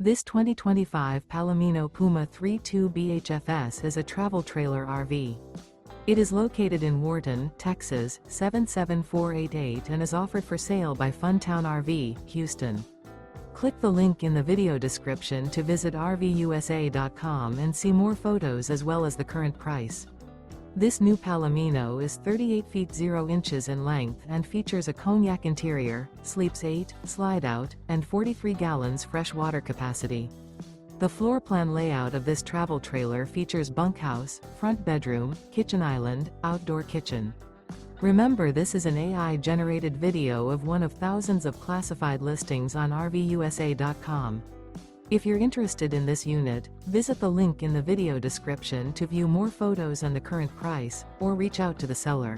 This 2025 Palomino Puma 3.2 BHFS is a travel trailer RV. It is located in Wharton, Texas, 77488 and is offered for sale by Funtown RV, Houston. Click the link in the video description to visit RVUSA.com and see more photos as well as the current price. This new Palomino is 38 feet 0 inches in length and features a COGNAC interior, sleeps 8, slide-out, and 43 gallons fresh water capacity. The floor plan layout of this travel trailer features bunkhouse, front bedroom, kitchen island, outdoor kitchen. Remember, this is an AI-generated video of one of thousands of classified listings on RVUSA.com. If you're interested in this unit, visit the link in the video description to view more photos and the current price, or reach out to the seller.